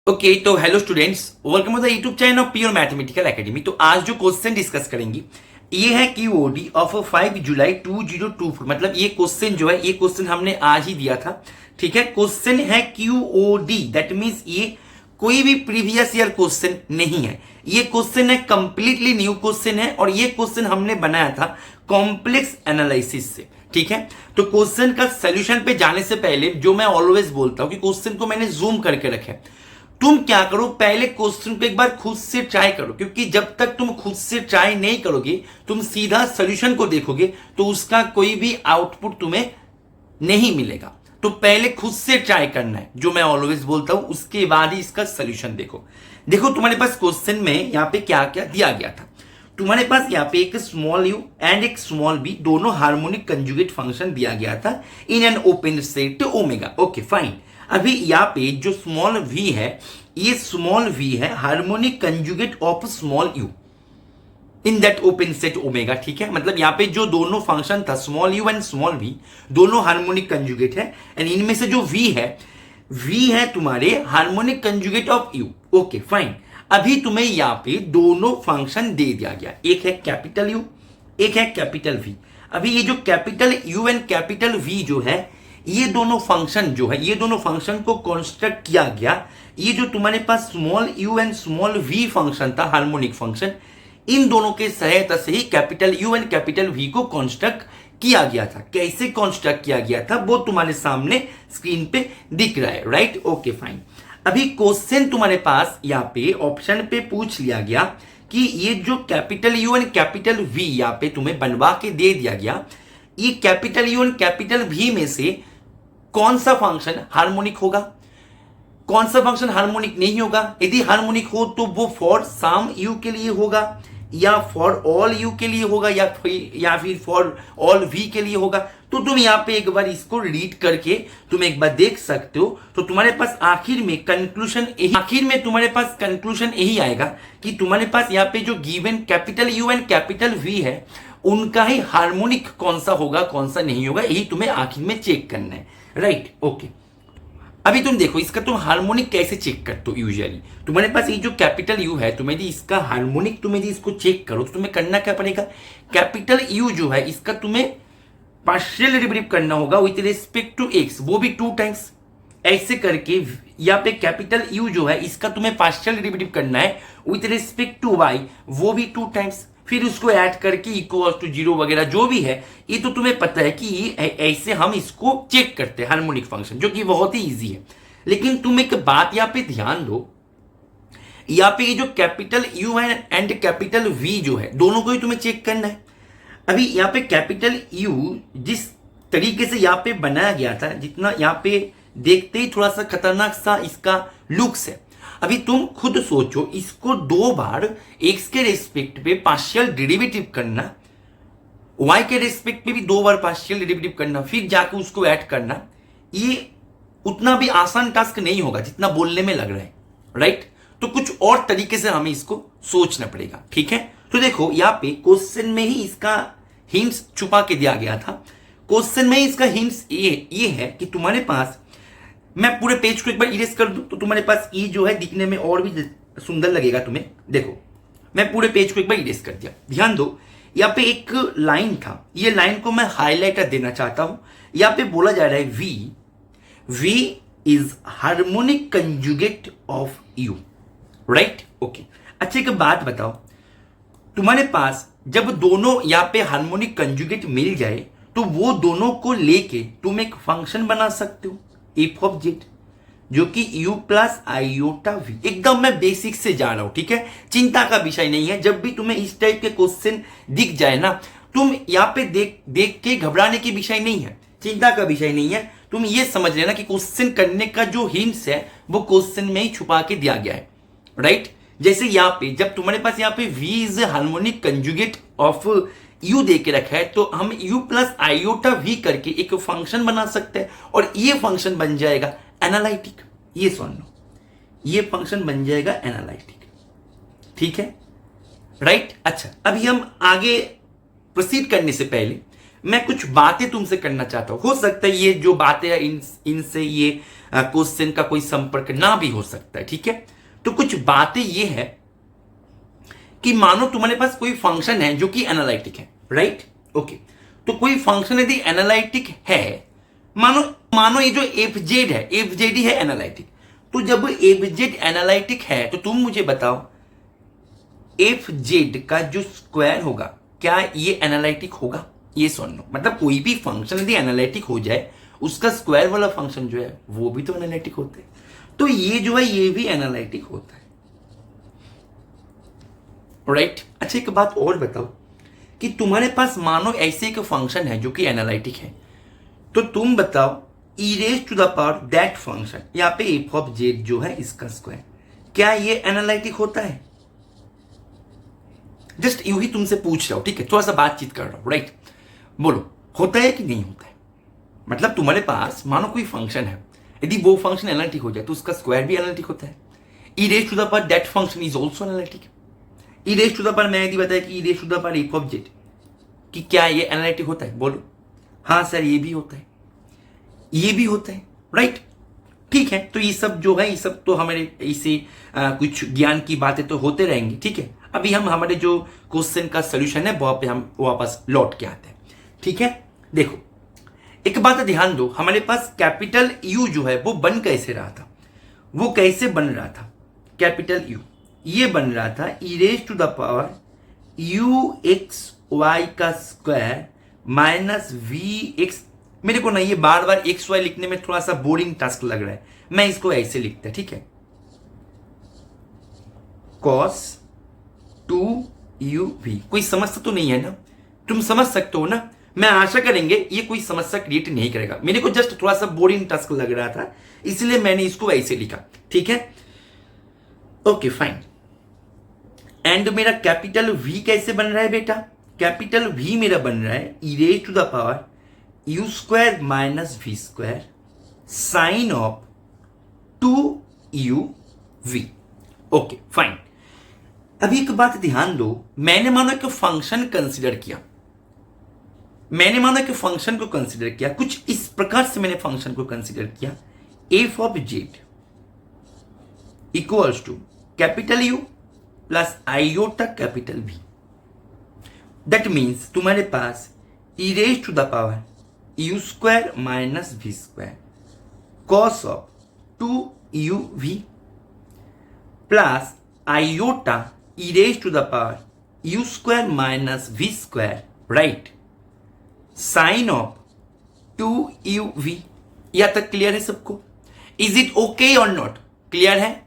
Okay तो hello students, welcome to the YouTube channel of Pure Mathematical Academy. तो आज जो क्वेश्चन डिस्कस करेंगे ये है क्यूओडी ऑफ 5 जुलाई 2024। मतलब ये क्वेश्चन जो है ये क्वेश्चन हमने आज ही दिया था। ठीक है, क्वेश्चन है क्यूओडी, दैट मीन्स ये कोई भी प्रीवियस ईयर क्वेश्चन नहीं है। ये क्वेश्चन है कंप्लीटली न्यू क्वेश्चन है और ये क्वेश्चन हमने बनाया था कॉम्प्लेक्स एनालिसिस से। ठीक है, तो क्वेश्चन का सोल्यूशन पे जाने से पहले जो मैं ऑलवेज बोलता हूं कि क्वेश्चन को मैंने जूम करके रखा है। तुम क्या करो, पहले क्वेश्चन को एक बार खुद से ट्राई करो, क्योंकि जब तक तुम खुद से ट्राई नहीं करोगे तुम सीधा सॉल्यूशन को देखोगे तो उसका कोई भी आउटपुट तुम्हें नहीं मिलेगा। तो पहले खुद से ट्राई करना है, जो मैं ऑलवेज बोलता हूं, उसके बाद ही इसका सॉल्यूशन देखो। देखो तुम्हारे पास क्वेश्चन में यहाँ पे क्या क्या दिया गया था। तुम्हारे पास यहाँ पे एक स्मॉल यू एंड एक स्मॉल बी दोनों हार्मोनिक कंजुगेट फंक्शन दिया गया था in an open set omega. Okay fine. अभी यहाँ पे जो स्मॉल v है, ये स्मॉल v है harmonic conjugate of small u in that open set omega. ठीक है, मतलब यहाँ पे जो दोनों फंक्शन था small u and small v दोनों हार्मोनिक कंजुगेट है एंड इनमें से जो v है तुम्हारे harmonic conjugate of u। Okay fine. अभी तुम्हें यहाँ पे दोनों फंक्शन दे दिया गया, एक है कैपिटल u, एक है कैपिटल v। अभी ये जो capital u and capital v जो है ये दोनों फंक्शन जो है, ये दोनों फंक्शन को कंस्ट्रक्ट किया गया। ये जो तुम्हारे पास small u and small v function था हार्मोनिक फंक्शन, इन दोनों के सहायता से ही capital u and capital v को कंस्ट्रक्ट किया गया था। कैसे कंस्ट्रक्ट किया गया था वो तुम्हारे सामने स्क्रीन पे दिख रहा है, राइट। Okay fine. अभी क्वेश्चन तुम्हारे पास यहाँ पे ऑप्शन पे पूछ लिया गया कि ये जो capital u and capital v यहाँ पे तुम्हें बनवा के दे दिया गया, ये capital u and capital v में से कौन सा फंक्शन हार्मोनिक होगा, कौन सा फंक्शन हार्मोनिक नहीं होगा। यदि हार्मोनिक हो तो वो फॉर सम u के लिए होगा या फॉर ऑल u के लिए होगा या फिर फॉर ऑल v के लिए होगा। तो तुम यहाँ पे एक बार इसको रीड करके तुम एक बार देख सकते हो। तो तुम्हारे पास आखिर में तुम्हारे पास कंक्लूजन यही आएगा कि तुम्हारे पास यहाँ पे जो given capital u and capital v है उनका ही हार्मोनिक कौन सा होगा कौन सा नहीं होगा, यही तुम्हें आखिर में चेक करना है, राइट। ओके, अभी तुम देखो इसका तुम हार्मोनिक कैसे चेक करते हो। यूजुअली तुम्हारे पास ये जो कैपिटल u है, तुम्हें यदि इसका हार्मोनिक तुम्हें यदि इसको चेक करो तो तुम्हें करना क्या पड़ेगा, कैपिटल u जो है इसका तुम्हें पार्शियल डेरिवेटिव करना होगा विथ रिस्पेक्ट टू x, वो भी 2 टाइम्स। ऐसे करके यहाँ पे कैपिटल u जो है इसका तुम्हें पार्शियल डेरिवेटिव करना है विथ रिस्पेक्ट टू y, वो भी 2 टाइम्स। फिर उसको ऐड करके इक्वल टू 0 वगैरह जो भी है, ये तो तुम्हें पता है कि ऐसे हम इसको चेक करते हैं हार्मोनिक फंक्शन, जो कि बहुत ही इजी है। लेकिन तुम एक बात यहाँ पे ध्यान दो, यहाँ पे ये जो कैपिटल u है एंड कैपिटल v जो है दोनों को ही तुम्हें चेक करना है। अभी यहाँ पे कैपिटल u जिस तरीके से यहाँ पे बनाया गया था, जितना यहाँ पे देखते ही थोड़ा सा खतरनाक सा इसका लुक्स है। अभी तुम खुद सोचो, इसको 2 बार x के रेस्पेक्ट पे पार्शियल डेरिवेटिव करना, y के रेस्पेक्ट पे भी 2 बार पार्शियल डेरिवेटिव करना, फिर जाके उसको ऐड करना, ये उतना भी आसान टास्क नहीं होगा जितना बोलने में लग रहा है, राइट। तो कुछ और तरीके से हमें इसको सोचना पड़ेगा, ठीक है। तो देखो यहाँ पे क्वेश्चन में ही इसका हिंट्स छुपा के दिया गया था। क्वेश्चन में ही इसका हिंट्स ये है कि तुम्हारे पास, मैं पूरे पेज को एक बार इरेज कर दूं तो तुम्हारे पास ई जो है दिखने में और भी सुंदर लगेगा तुम्हें। देखो मैं पूरे पेज को एक बार इरेज कर दिया, ध्यान दो। यहाँ पे एक लाइन था, ये लाइन को मैं हाईलाइटर देना चाहता हूं। यहाँ पे बोला जा रहा है v is harmonic conjugate of u, right. Okay, अच्छा एक बात बताओ, तुम्हारे पास जब दोनों यहाँ पे हार्मोनिक कंजुगेट मिल जाए तो वो दोनों को लेके तुम एक फंक्शन बना सकते हो f ऑफ z, जो कि u प्लस आईओटा v। एकदम मैं बेसिक से जा रहा हूं, ठीक है, चिंता का विषय नहीं है। जब भी तुम्हें इस टाइप के क्वेश्चन दिख जाए ना, तुम यहाँ पे देख के घबराने की विषय नहीं है, चिंता का विषय नहीं है। तुम ये समझ लेना कि क्वेश्चन करने का जो हिंट्स है वो क्वेश्चन में ही छुपा के दिया गया है, राइट। जैसे यहाँ पे जब तुम्हारे पास यहाँ पे v is harmonic conjugate of u दे के रखा है तो हम u प्लस आईओटा v करके एक फंक्शन बना सकते हैं और ये फंक्शन बन जाएगा एनालिटिक। ये सुन लो, ये फंक्शन बन जाएगा एनालिटिक, ठीक है, राइट। अच्छा, अभी हम आगे प्रोसीड करने से पहले मैं कुछ बातें तुमसे करना चाहता हूं। हो सकता है ये जो बातें हैं इनसे ये क्वेश्चन का कोई संपर्क ना भी हो सकता है, ठीक है। तो कुछ बातें ये है कि मानो तुम्हारे पास कोई फंक्शन है जो कि एनालिटिक है, राइट, ओके। तो कोई फंक्शन यदि एनालिटिक है, मानो मानो ये जो एफ जेड है, एफ जेड ही है एनालिटिक। तो जब एफ जेड एनालिटिक है तो तुम मुझे बताओ एफ जेड का जो स्क्वायर होगा क्या ये एनालिटिक होगा? ये सुन लो, मतलब कोई भी फंक्शन यदि एनालिटिक हो जाए उसका स्क्वायर वाला फंक्शन जो है वो भी तो एनालिटिक होता है। तो ये जो है ये भी एनालिटिक होता है, राइट। अच्छा एक बात और बताओ कि तुम्हारे पास मानो ऐसे एक फंक्शन है जो कि एनालिटिक है, तो तुम बताओ E raise to the power that function, यहां पे एफ ऑफ जेड जो है इसका स्क्वायर, क्या ये एनालिटिक होता है? जस्ट यूं ही तुमसे पूछ रहा हूं, ठीक है, थोड़ा सा बातचीत कर रहा हूं, राइट। बोलो होता है कि नहीं होता है? मतलब तुम्हारे पास मानो कोई फंक्शन है, यदि वो फंक्शन एनालिटिक हो जाए तो उसका स्क्वायर भी एनालिटिक होता है। E raise to the power that function is also analytic. E raise to the power, मैं यदि बताया कि E raise to the power F of Z, कि क्या ये एनालिटिक होता है? बोलो हाँ सर ये भी होता है, ये भी होता है, राइट, ठीक है। तो ये सब जो है ये सब तो हमारे इसे कुछ ज्ञान की बातें तो होते रहेंगी, ठीक है। अभी हम हमारे जो क्वेश्चन का सोल्यूशन है वहां पे हम वापस लौट के आते हैं, ठीक है। देखो एक बात ध्यान दो, हमारे पास कैपिटल यू जो है वो बन कैसे रहा था, वो कैसे बन रहा था? कैपिटल यू ये बन रहा था E raise to the power U X Y का स्क्वायर माइनस वी एक्स। मेरे को ना ये बार बार एक्स वाई लिखने में थोड़ा सा बोरिंग टास्क लग रहा है, मैं इसको ऐसे लिखता, ठीक है, cos 2uv। कोई समस्या तो नहीं है ना? तुम समझ सकते हो ना? मैं आशा करेंगे ये कोई समस्या क्रिएट नहीं करेगा। मेरे को जस्ट थोड़ा सा बोरिंग टास्क लग रहा था इसलिए मैंने इसको ऐसे लिखा, ठीक है, ओके फाइन। एंड मेरा कैपिटल V कैसे बन रहा है बेटा? कैपिटल V मेरा बन रहा है E raise to the power you square minus we square sine of 2uv। Okay fine. अभी एक बात ध्यान दो, मैंने मानो एक फंक्शन कंसीडर किया, मैंने मानो एक फंक्शन को कंसीडर किया, कुछ इस प्रकार से मैंने फंक्शन को कंसीडर किया, F of Z equals to capital U plus iota capital V. That means तुम्हारे पास E raise to the power you square minus we square cos of 2uv plus iota E raise to the power you square minus we square, right, sine of 2uv। यहां तक clear है सबको? Is it okay or not? Clear है?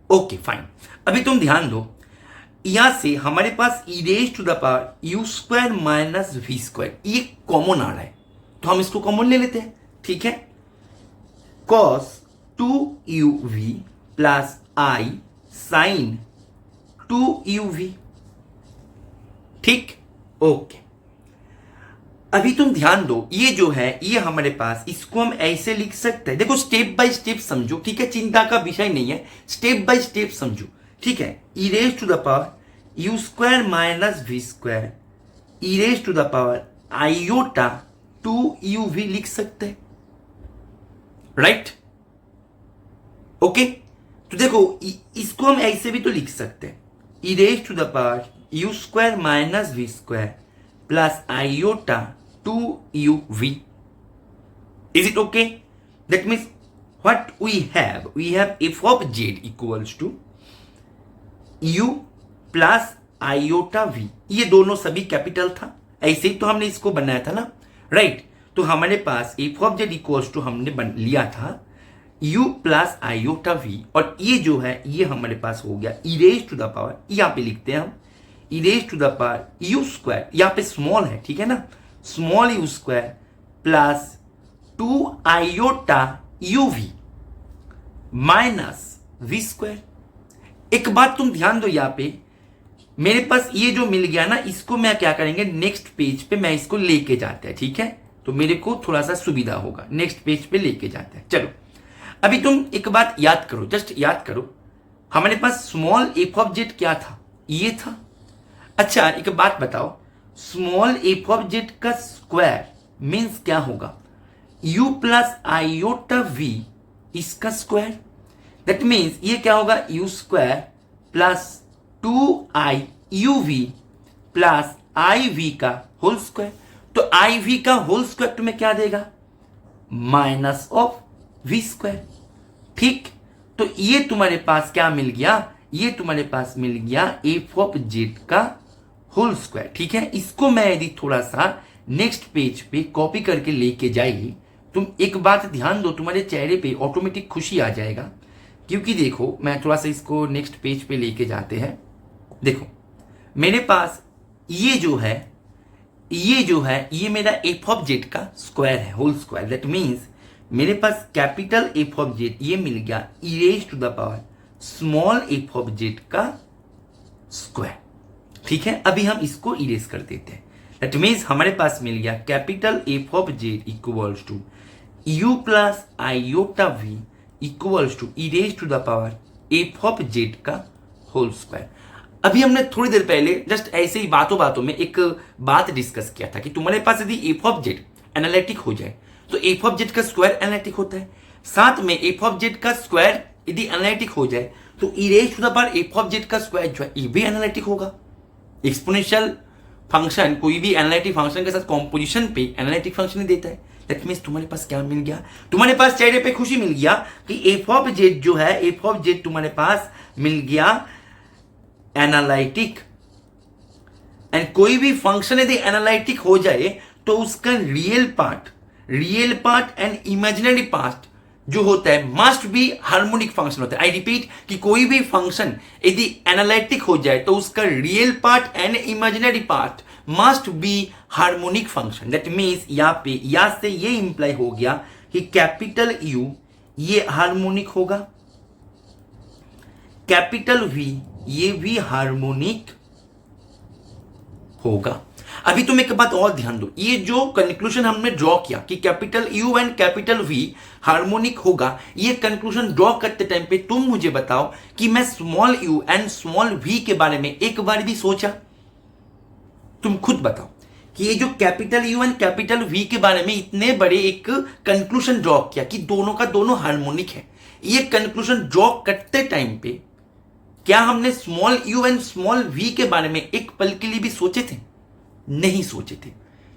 Okay fine. अभी तुम ध्यान दो, यहां से हमारे पास E raise to the power you square minus we square ये कॉमन आ रहा है, तो हम इसको कॉमन ले लेते हैं, ठीक है। cos 2uv प्लस आई साइन 2uv, ठीक, ओके। अभी तुम ध्यान दो, ये जो है ये हमारे पास, इसको हम ऐसे लिख सकते हैं। देखो स्टेप बाय स्टेप समझो, ठीक है, चिंता का विषय नहीं है, स्टेप बाय स्टेप समझो, ठीक है। E raise to the power you square minus we square E raise to the power iota 2uv लिख सकते हैं, राइट, ओके। तो देखो इसको हम ऐसे भी तो लिख सकते हैं, E raise to the power you square minus we square plus iota 2uv। Is it okay? That means what we have F of Z equals to u plus iota v, ये दोनों सभी कैपिटल था, ऐसे ही तो हमने इसको बनाया था ना, राइट। तो हमारे पास F of Z equals to हमने बन लिया था u प्लस आइयोटा v, और ये जो है ये हमारे पास हो गया E raise to the power, यहां पे लिखते हैं हम E raise to the power you square, यहां पे स्मॉल है, ठीक है ना, small U square plus 2 iota uv minus we square. एक बात तुम ध्यान दो, यहां पे मेरे पास ये जो मिल गया ना, इसको मैं क्या करेंगे नेक्स्ट पेज पे मैं इसको लेके जाता है, ठीक है, तो मेरे को थोड़ा सा सुविधा होगा, नेक्स्ट पेज पे लेके जाता है। चलो अभी तुम एक बात याद करो, जस्ट याद करो, हमारे पास स्मॉल एफ ऑफ जेड क्या था? ये था। अच्छा एक बात बताओ, स्मॉल एफ ऑफ जेड का स्क्वायर मीन्स क्या होगा, u प्लस आयोटा v इसका स्क्वायर। दैट मीन्स ये क्या होगा, u square plus 2i uv plus iv का होल स्क्वायर। तो iv का होल स्क्वायर तुम्हें क्या देगा, माइनस ऑफ v स्क्वायर। ठीक, तो ये तुम्हारे पास क्या मिल गया, ये तुम्हारे पास मिल गया एफ ऑफ जेड का होल स्क्वायर। ठीक है, इसको मैं यदि थोड़ा सा नेक्स्ट पेज पे कॉपी करके लेके जाइए, तुम एक बात ध्यान दो, तुम्हारे चेहरे पे ऑटोमेटिक खुशी आ जाएगा। क्योंकि देखो मैं थोड़ा सा इसको नेक्स्ट पेज पे लेके जाते हैं। देखो मेरे पास ये जो है ये मेरा एफ ऑफ जेड का स्क्वायर है, होल स्क्वायर। दैट मीन्स मेरे पास कैपिटल एफ ऑफ जेड ये मिल गया e raise to the power small f of z का स्क्वायर। ठीक है, अभी हम इसको इरेज कर देते हैं। दैट मीन्स हमारे पास मिल गया capital f of Z equals to u plus iota v equals to e raise to the power F of z का होल स्क्वायर। अभी हमने थोड़ी देर पहले जस्ट ऐसे ही बातों बातों में एक बात डिस्कस किया था कि तुम्हारे पास यदि एफ ऑफ जेड एनालिटिक हो जाए तो एफ ऑफ जेड का स्क्वायर एनालिटिक होता है, साथ में एफ ऑफ जेड का स्क्वायर यदि एनालिटिक हो जाए तो e raise to the power F of z का स्क्वायर जो है ये भी एनालिटिक होगा। एक्सपोनेंशियल फंक्शन कोई भी एनालिटिक फंक्शन के साथ कॉम्पोजिशन पे एनालिटिक फंक्शन ही देता है। दैट मीन्स तुम्हारे पास क्या मिल गया, तुम्हारे पास चेहरे पे खुशी मिल गया कि एफ ऑफ जेड जो है, एफ ऑफ जेड तुम्हारे पास मिल गया एनालिटिक। एंड कोई भी फंक्शन यदि एनालिटिक हो जाए तो उसका real part and imaginary part जो होता है मस्ट बी हार्मोनिक फंक्शन होता है। आई रिपीट कि कोई भी फंक्शन यदि एनालिटिक हो जाए तो उसका real part and imaginary part must be harmonic function. That means यहाँ से ये इंप्लाई हो गया कि कैपिटल यू ये हार्मोनिक होगा, कैपिटल वी ये भी हार्मोनिक होगा। अभी तुम एक बात और ध्यान दो, ये जो कंक्लूजन हमने ड्रॉ किया कि capital you and capital V harmonic होगा, ये कंक्लूजन ड्रॉ करते टाइम पे तुम मुझे बताओ कि मैं small u and small v के बारे में एक बार भी सोचा? तुम खुद बताओ कि ये जो capital you and capital V के बारे में इतने बड़े एक कंक्लूजन ड्रॉ किया कि दोनों का दोनों हार्मोनिक है, ये कंक्लूजन ड्रॉ करते टाइम पे क्या हमने small u and small v के बारे में एक पल के लिए भी सोचे थे? नहीं सोचे थे।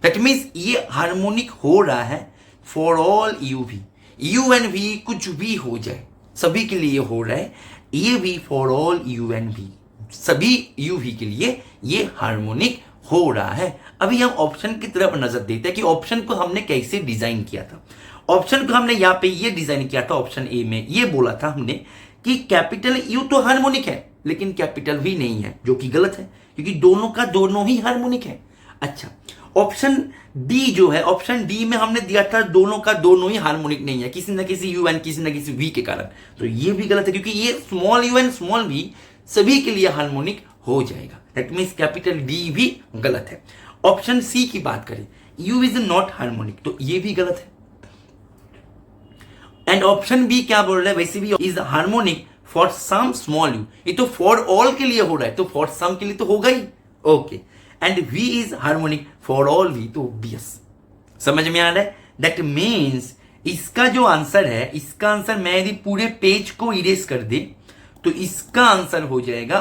दैट मीन्स ये हार्मोनिक हो रहा है for all u v, u and v कुछ भी हो जाए सभी के लिए हो रहा है, ये भी for all u and v सभी यू वी के लिए ये हार्मोनिक हो रहा है। अभी हम ऑप्शन की तरफ नजर देते हैं कि ऑप्शन को हमने कैसे डिजाइन किया था। ऑप्शन को हमने यहाँ पे ये डिजाइन किया था, ऑप्शन ए में ये बोला था हमने कि कैपिटल यू तो हार्मोनिक है लेकिन कैपिटल वी नहीं है, जो कि गलत है क्योंकि दोनों का दोनों ही हार्मोनिक है। अच्छा, ऑप्शन डी जो है, ऑप्शन डी में हमने दिया था दोनों का दोनों ही हार्मोनिक नहीं है, किसी ना किसी यू एंड किसी ना किसी वी के कारण, तो ये भी गलत है क्योंकि ये small u and small v सभी के लिए हार्मोनिक हो जाएगा। दैट मीन्स कैपिटल डी भी गलत है। ऑप्शन सी की बात करें, यू इज नॉट हार्मोनिक, तो ये भी गलत है। एंड ऑप्शन बी क्या बोल रहा है, वैसे भी is harmonic for some small u, ये तो फॉर ऑल के लिए हो रहा है तो फॉर सम के लिए तो होगा ही। Okay, and V is harmonic for all V, तो ऑब्वियस समझ में आ रहा है। दैट मीन्स इसका जो आंसर है, इसका आंसर मैं यदि पूरे पेज को इरेज कर दे तो इसका आंसर हो जाएगा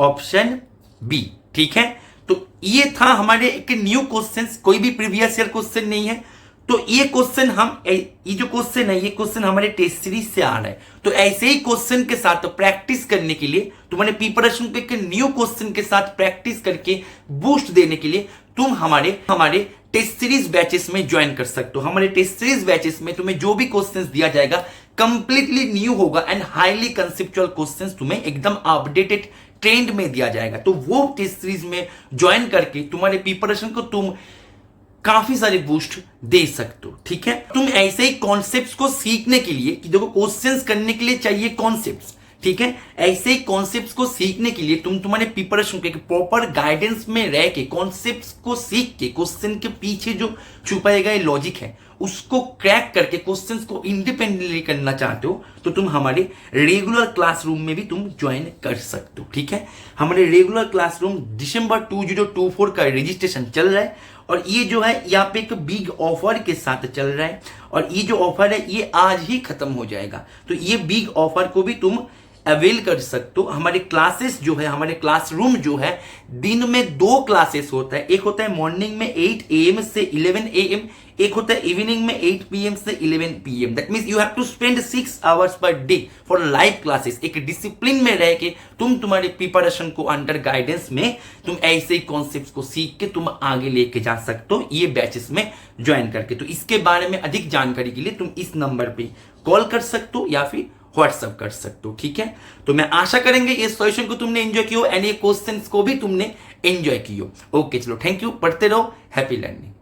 ऑप्शन बी। ठीक है, तो ये था हमारे एक न्यू क्वेश्चन, कोई भी प्रीवियस ईयर क्वेश्चन नहीं है। तो ये क्वेश्चन ये जो क्वेश्चन है ये क्वेश्चन हमारे टेस्ट सीरीज से आ रहा है। तो ऐसे ही क्वेश्चन के साथ प्रैक्टिस करने के लिए, तुम्हारे प्रिपरेशन को एक न्यू क्वेश्चन के साथ प्रैक्टिस करके बूस्ट देने के लिए तुम हमारे टेस्ट सीरीज बैचेस में ज्वाइन कर सकते हो। हमारे टेस्ट सीरीज बैचेस में तुम्हें जो भी क्वेश्चंस दिया जाएगा कंप्लीटली न्यू होगा एंड हाईली कंसेप्चुअल क्वेश्चंस तुम्हें एकदम अपडेटेड ट्रेंड में दिया जाएगा। तो वो टेस्ट सीरीज में ज्वाइन करके तुम्हारे प्रिपरेशन को तुम काफी सारे बूस्ट दे सकते हो। ठीक है, तुम ऐसे ही कॉन्सेप्ट्स को सीखने के लिए, कि देखो क्वेश्चंस करने के लिए चाहिए कॉन्सेप्ट्स, ठीक है, ऐसे ही कॉन्सेप्ट्स को सीखने के लिए तुम्हारे प्रिपरेशन के प्रॉपर गाइडेंस में रह के कॉन्सेप्ट्स को सीख के क्वेश्चन के पीछे जो छुपाए गए लॉजिक है उसको क्रैक करके क्वेश्चंस को इंडिपेंडेंटली करना चाहते हो तो तुम हमारे रेगुलर क्लासरूम में भी तुम ज्वाइन कर सकते हो। ठीक है, हमारे रेगुलर क्लासरूम दिसंबर 2024 का रजिस्ट्रेशन चल रहा है और ये जो है यहाँ पे एक बिग ऑफर के साथ चल रहा है और ये जो ऑफर है ये आज ही खत्म हो जाएगा। तो ये बिग ऑफर को भी तुम अवेल कर सकते हो। हमारे क्लासेस जो है, हमारे क्लासरूम जो है, दिन में 2 क्लासेस होता है। एक होता है मॉर्निंग में 8 AM से 11 AM, एक होता है इवनिंग में 8 PM से 11 PM। That means you have to spend 6 hours per day for live classes. एक डिसिप्लिन में रह के तुम तुम्हारे प्रिपरेशन को अंडर गाइडेंस में तुम ऐसे ही कॉन्सेप्ट को सीख के तुम आगे लेके जा सकते हो ये बैचेस में ज्वाइन करके। तो इसके बारे में अधिक जानकारी के लिए तुम इस नंबर पे कॉल कर सकते हो या फिर व्हाट्सअप कर सकते हो। ठीक है, तो मैं आशा करेंगे ये सॉल्यूशन को तुमने एंजॉय किया एंड ये क्वेश्चंस को भी तुमने एंजॉय किया। ओके, चलो थैंक यू, पढ़ते रहो, हैप्पी लर्निंग।